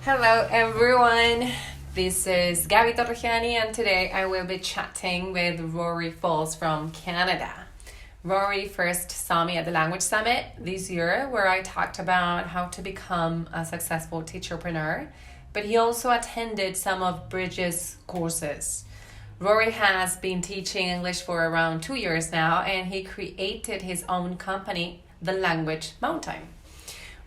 Hello everyone, this is Gabby Torriani and today I will be chatting with Rory Falls from Canada. Rory first saw me at the Language Summit this year where I talked about how to become a successful teacherpreneur, but he also attended some of Bridges' courses. Rory has been teaching English for around 2 years now and he created his own company, The Language Mountain.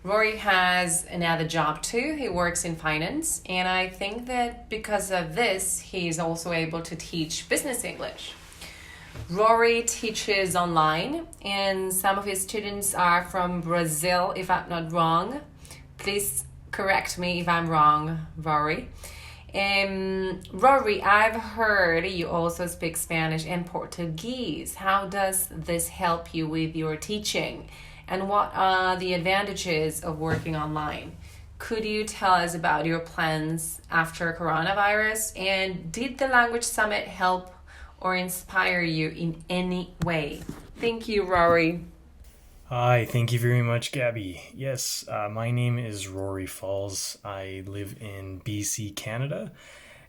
Rory has another job too. He works in finance, and I think that because of this, he's also able to teach business English. Rory teaches online, and some of his students are from Brazil, if I'm not wrong. Please correct me if I'm wrong, Rory. Rory, I've heard you also speak Spanish and Portuguese. How does this help you with your teaching? And what are the advantages of working online? Could you tell us about your plans after coronavirus? And did the Language Summit help or inspire you in any way? Thank you, Rory. Hi, thank you very much, Gabby. Yes, my name is Rory Falls. I live in BC, Canada.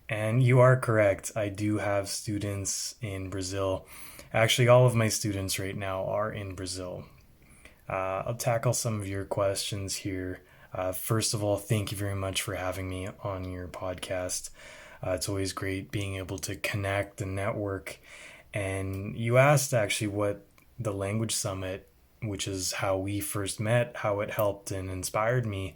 And you are correct. I do have students in Brazil. Actually, all of my students right now are in Brazil. I'll tackle some of your questions here. First of all, thank you very much for having me on your podcast. It's always great being able to connect and network. And you asked actually what the Language Summit, which is how we first met, how it helped and inspired me.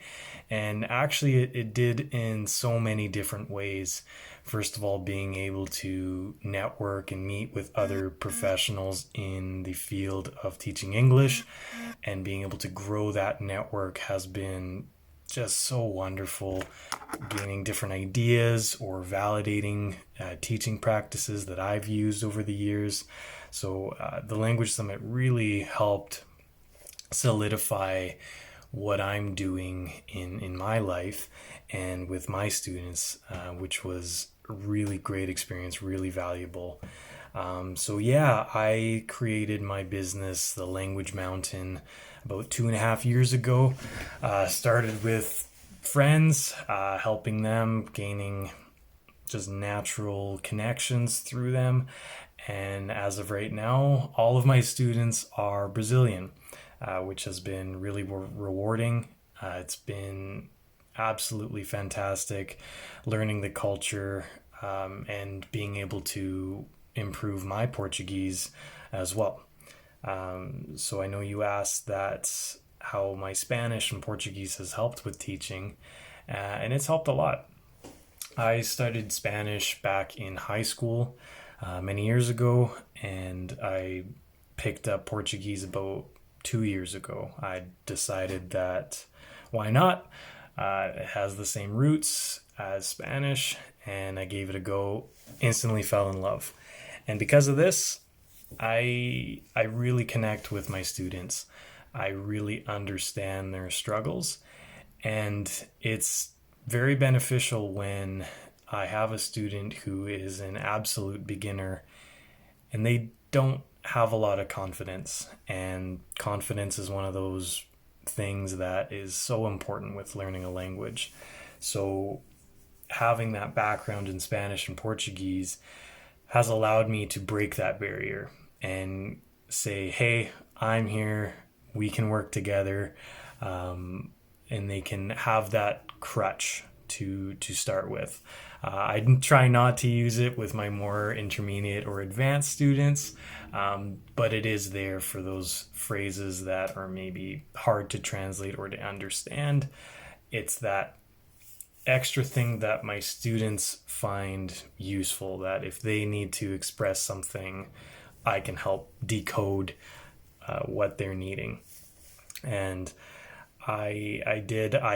And actually, it did in so many different ways. First of all, being able to network and meet with other professionals in the field of teaching English and being able to grow that network has been just so wonderful. Gaining different ideas or validating teaching practices that I've used over the years. So the Language Summit really helped solidify what I'm doing in my life and with my students, which was a really great experience, really valuable. So yeah, I created my business, The Language Mountain, about 2.5 years ago. Started with friends, helping them, gaining just natural connections through them. And as of right now, all of my students are Brazilian, which has been really rewarding. It's been absolutely fantastic learning the culture and being able to improve my Portuguese as well. So I know you asked that how my Spanish and Portuguese has helped with teaching, and it's helped a lot. I studied Spanish back in high school many years ago, and I picked up Portuguese about 2 years ago. I decided that why not? It has the same roots as Spanish, and I gave it a go. Instantly fell in love. And because of this, I really connect with my students. I really understand their struggles, and it's very beneficial when I have a student who is an absolute beginner and they don't have a lot of confidence. And confidence is one of those things that is so important with learning a language. So having that background in Spanish and Portuguese has allowed me to break that barrier and say, hey, I'm here, we can work together, and they can have that crutch to start with. I try not to use it with my more intermediate or advanced students, but it is there for those phrases that are maybe hard to translate or to understand. It's that extra thing that my students find useful, that if they need to express something, I can help decode what they're needing. And I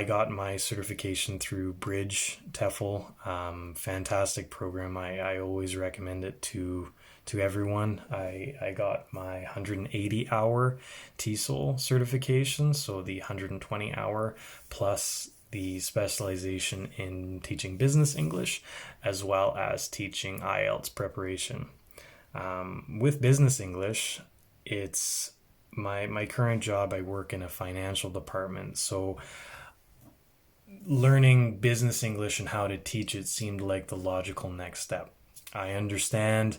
got my certification through Bridge TEFL. Fantastic program. I always recommend it to everyone. I got my 180 hour TESOL certification, so the 120 hour plus the specialization in teaching business English, as well as teaching IELTS preparation. With business English, it's my current job. I work in a financial department, so learning business English and how to teach it seemed like the logical next step. I understand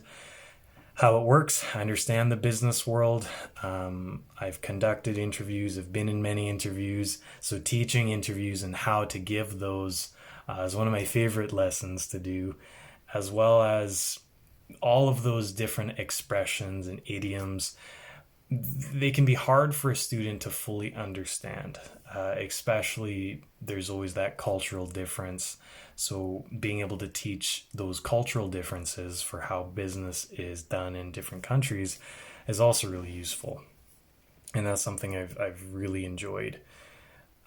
how it works. I understand the business world. I've conducted interviews, I've been in many interviews. So teaching interviews and how to give those is one of my favorite lessons to do, as well as all of those different expressions and idioms. They can be hard for a student to fully understand, especially there's always that cultural difference. So being able to teach those cultural differences for how business is done in different countries is also really useful. And that's something I've really enjoyed.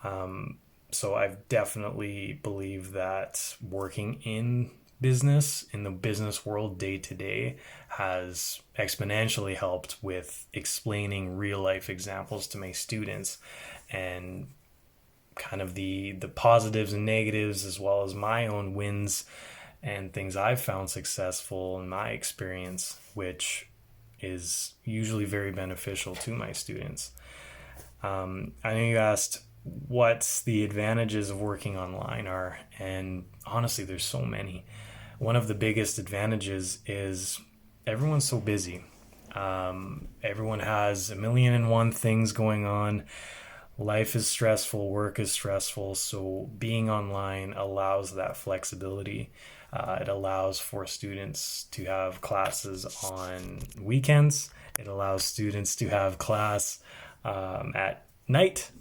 So I've definitely believed that working in the business world day to day has exponentially helped with explaining real life examples to my students and kind of the positives and negatives, as well as my own wins and things I've found successful in my experience, which is usually very beneficial to my students. I know you asked what the advantages of working online are, and honestly, there's so many. One of the biggest advantages is everyone's so busy. Everyone has a million and one things going on. Life is stressful, work is stressful, so being online allows that flexibility. It allows for students to have classes on weekends. It allows students to have class at night.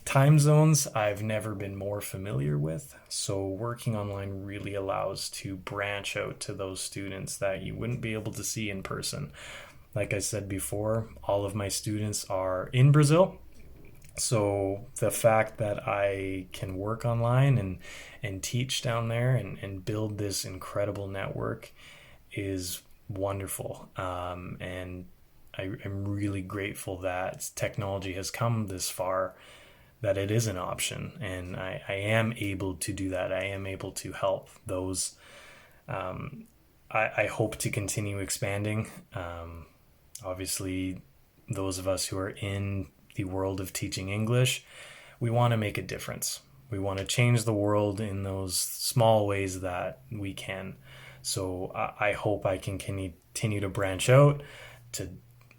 Time zones I've never been more familiar with, so working online really allows to branch out to those students that you wouldn't be able to see in person. Like I said before, all of my students are in Brazil, so the fact that I can work online and teach down there and build this incredible network is wonderful. And I'm really grateful that technology has come this far, that it is an option, and I am able to do that. I am able to help those. I hope to continue expanding. Obviously, those of us who are in the world of teaching English, we want to make a difference. We want to change the world in those small ways that we can. So I hope I can continue to branch out to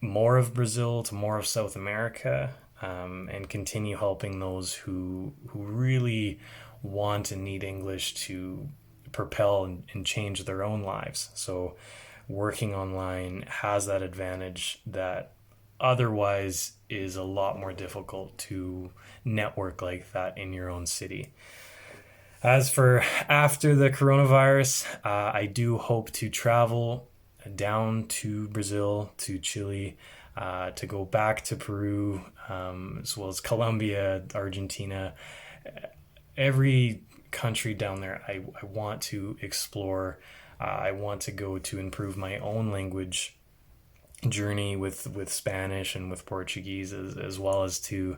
more of Brazil, to more of South America, and continue helping those who really want and need English to propel and change their own lives. So working online has that advantage that otherwise is a lot more difficult to network like that in your own city. As for after the coronavirus, I do hope to travel down to Brazil, to Chile, to go back to Peru, as well as Colombia, Argentina, every country down there I want to explore. I want to go to improve my own language journey with Spanish and with Portuguese, as well as to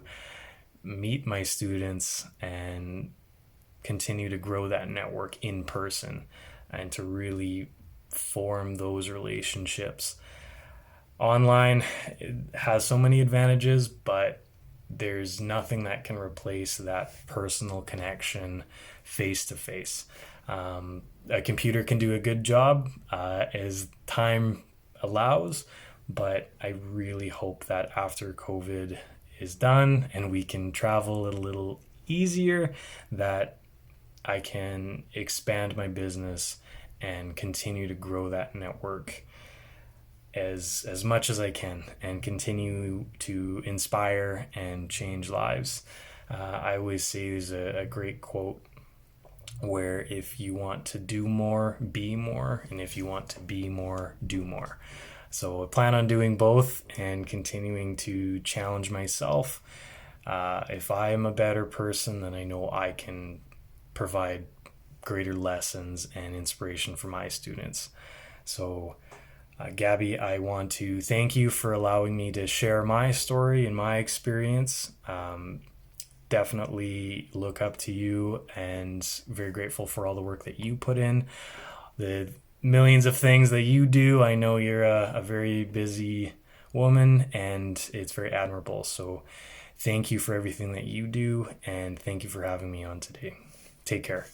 meet my students and continue to grow that network in person and to really form those relationships. Online has so many advantages, but there's nothing that can replace that personal connection face to face. A computer can do a good job as time allows, but I really hope that after COVID is done and we can travel a little easier, that I can expand my business and continue to grow that network as much as I can and continue to inspire and change lives. I always say there's a great quote where if you want to do more, be more, and if you want to be more, do more. So I plan on doing both and continuing to challenge myself. If I am a better person, then I know I can provide greater lessons and inspiration for my students. So Gabby, I want to thank you for allowing me to share my story and my experience. Definitely look up to you and very grateful for all the work that you put in, the millions of things that you do. I know you're a very busy woman and it's very admirable. So thank you for everything that you do, and thank you for having me on today. Take care.